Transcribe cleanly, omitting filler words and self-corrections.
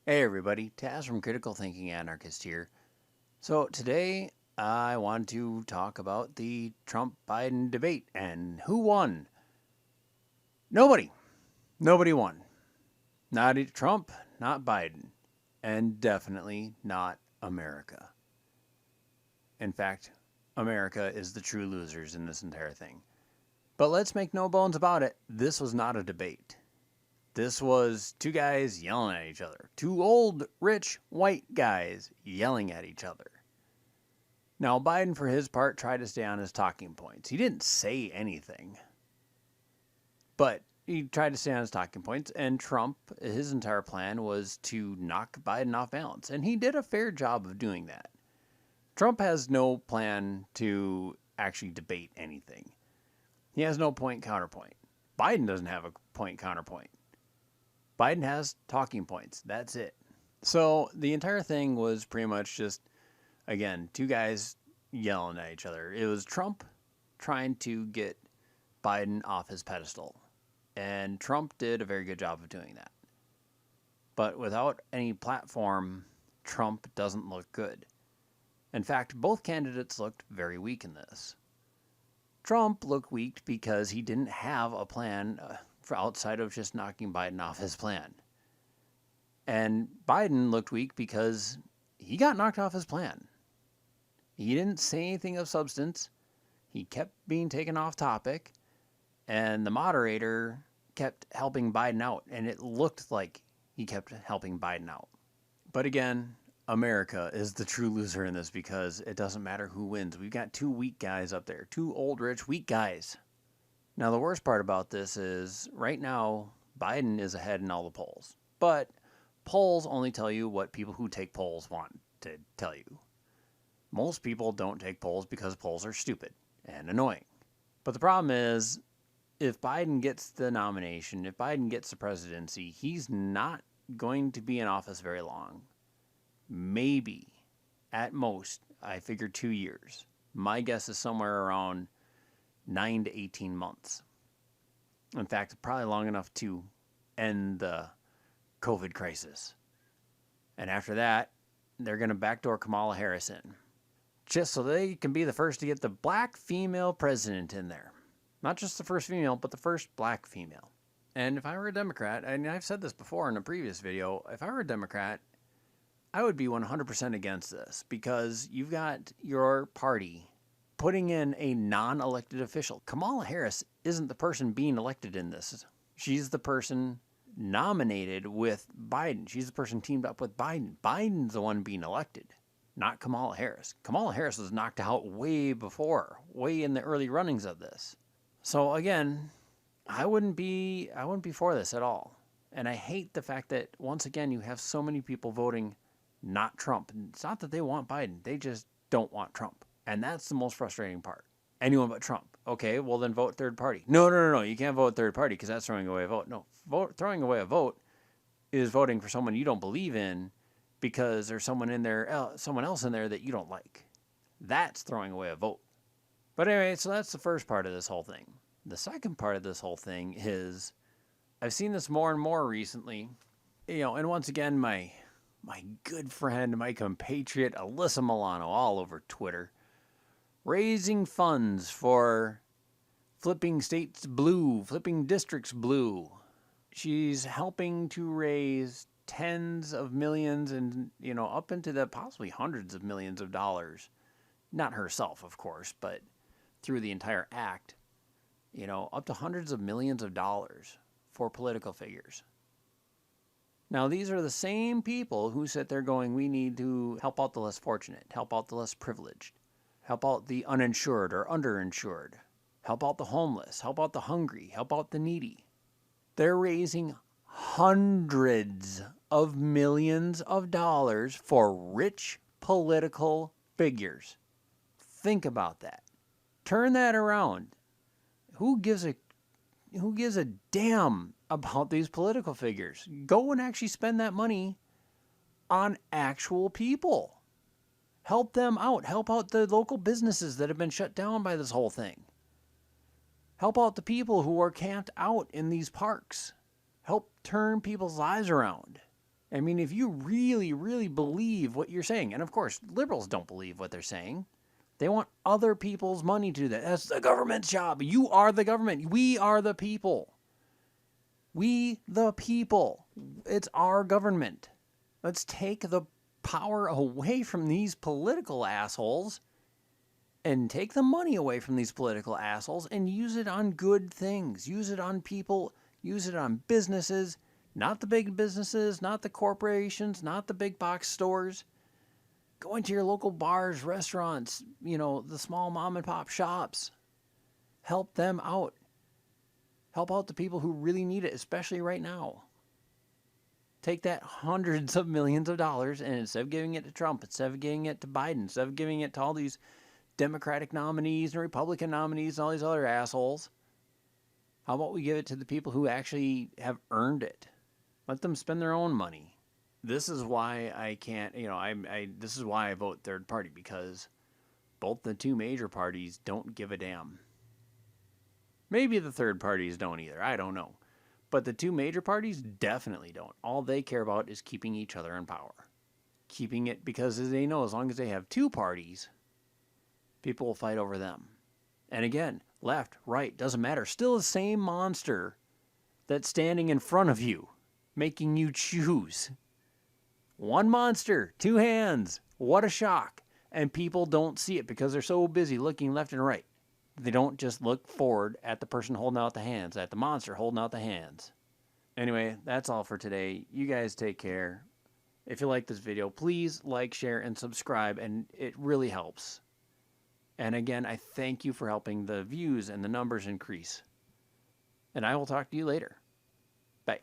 Hey everybody, Taz from Critical Thinking Anarchist here. So today I want to talk about the Trump-Biden debate and who won. Nobody. Nobody won. Not Trump, not Biden, and definitely not America. In fact, America is the true losers in this entire thing. But let's make no bones about it, this was not a debate. This was two guys yelling at each other. Two old, rich, white guys yelling at each other. Now, Biden, for his part, tried to stay on his talking points. He didn't say anything, but he tried to stay on his talking points, and Trump, his entire plan was to knock Biden off balance, and he did a fair job of doing that. Trump has no plan to actually debate anything. He has no point counterpoint. Biden doesn't have a point counterpoint. Biden has talking points. That's it. So the entire thing was pretty much just, again, two guys yelling at each other. It was Trump trying to get Biden off his pedestal. And Trump did a very good job of doing that. But without any platform, Trump doesn't look good. In fact, both candidates looked very weak in this. Trump looked weak because he didn't have a plan for outside of just knocking Biden off his plan. And Biden looked weak because he got knocked off his plan. He didn't say anything of substance. He kept being taken off topic. And the moderator kept helping Biden out. And it looked like he kept helping Biden out. But again, America is the true loser in this because it doesn't matter who wins. We've got two weak guys up there. Two old, rich, weak guys. Now, the worst part about this is right now, Biden is ahead in all the polls. But polls only tell you what people who take polls want to tell you. Most people don't take polls because polls are stupid and annoying. But the problem is, if Biden gets the nomination, if Biden gets the presidency, he's not going to be in office very long. Maybe, at most, I figure 2 years. My guess is somewhere around 9 to 18 months. In fact, probably long enough to end the COVID crisis. And after that, they're going to backdoor Kamala Harris in. Just so they can be the first to get the black female president in there. Not just the first female, but the first black female. And if I were a Democrat, and I've said this before in a previous video, if I were a Democrat, I would be 100% against this because you've got your party putting in a non-elected official. Kamala Harris isn't the person being elected in this. She's the person nominated with Biden. She's the person teamed up with Biden. Biden's the one being elected, not Kamala Harris. Kamala Harris was knocked out way before, way in the early runnings of this. So again, I wouldn't be for this at all. And I hate the fact that once again you have so many people voting not Trump. It's not that they want Biden, they just don't want Trump. And that's the most frustrating part. Anyone but Trump. Okay, well then vote third party. No. You can't vote third party because that's throwing away a vote. No, throwing away a vote is voting for someone you don't believe in because there's someone else in there that you don't like. That's throwing away a vote. But anyway, so that's the first part of this whole thing. The second part of this whole thing is I've seen this more and more recently. And once again, my good friend, my compatriot, Alyssa Milano, all over Twitter, raising funds for flipping states blue, flipping districts blue. She's helping to raise tens of millions and, up into the possibly hundreds of millions of dollars. Not herself, of course, but through the entire act, up to hundreds of millions of dollars for political figures. Now, these are the same people who sit there going, we need to help out the less fortunate, help out the less privileged, help out the uninsured or underinsured, help out the homeless, help out the hungry, help out the needy. They're raising hundreds of millions of dollars for rich political figures. Think about that. Turn that around. Who gives a damn about these political figures? Go and actually spend that money on actual people. Help them out. Help out the local businesses that have been shut down by this whole thing. Help out the people who are camped out in these parks. Help turn people's lives around. I mean, if you really, really believe what you're saying, and of course, liberals don't believe what they're saying. They want other people's money to do that. That's the government's job. You are the government. We are the people. We, the people. It's our government. Let's take the power away from these political assholes and take the money away from these political assholes and use it on good things. Use it on people. Use it on businesses. Not the big businesses, not the corporations, not the big box stores. Go into your local bars, restaurants, the small mom and pop shops. Help them out. Help out the people who really need it, especially right now. Take that hundreds of millions of dollars and instead of giving it to Trump, instead of giving it to Biden, instead of giving it to all these Democratic nominees and Republican nominees and all these other assholes, how about we give it to the people who actually have earned it? Let them spend their own money. This is why I can't, this is why I vote third party, because both the two major parties don't give a damn. Maybe the third parties don't either. I don't know. But the two major parties definitely don't. All they care about is keeping each other in power. Keeping it because they know as long as they have two parties, people will fight over them. And again, left, right, doesn't matter. Still the same monster that's standing in front of you, making you choose. One monster, two hands. What a shock. And people don't see it because they're so busy looking left and right. They don't just look forward at the person holding out the hands, at the monster holding out the hands. Anyway, that's all for today. You guys take care. If you like this video, please like, share, and subscribe, and it really helps. And again, I thank you for helping the views and the numbers increase. And I will talk to you later. Bye.